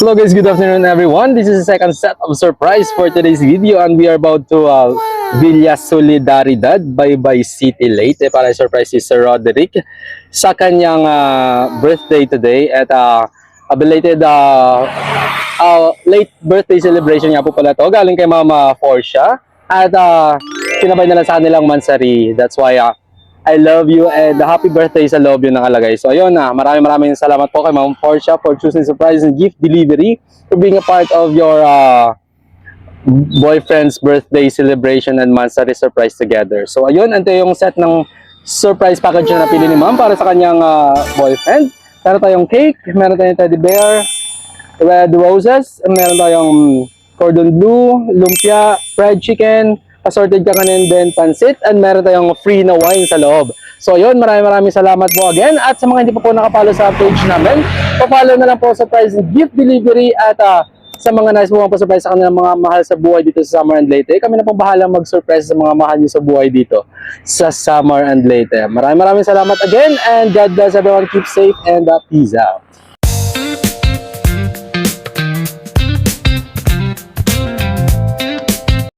Hello guys, good afternoon everyone. This is the second set of surprise for today's video and we are about to Villa Solidaridad, Baybay City Leyte para surprise si Sir Roderick sa kanyang birthday today at a belated late birthday celebration nga po pala to galing kay Mama Portia at sinabay na lang sa kanilang mansari. That's why I love you and happy birthday sa loob yun nakalagay. So ayun maraming salamat po kay Ma'am Portia for choosing surprise and gift delivery, for being a part of your boyfriend's birthday celebration and mansari surprise together. So ayun, ito yung set ng surprise package na napili ni Ma'am para sa kanyang boyfriend. Meron tayong cake, meron tayong teddy bear, red roses, meron tayong cordon bleu, lumpia, fried chicken, assorted kakanin din, pansit, and meron tayong free na wine sa loob. So yun, maraming salamat po again. At sa mga hindi pa po nakapalo sa page namin, pa-follow na lang po sa surprise gift delivery at sa mga nice po pa-surprise sa kanilang mga mahal sa buhay dito sa Summer and Leyte. Kami na po bahala mag-surprise sa mga mahal nyo sa buhay dito sa Summer and Leyte. Maraming salamat again and God bless everyone. Keep safe and peace out.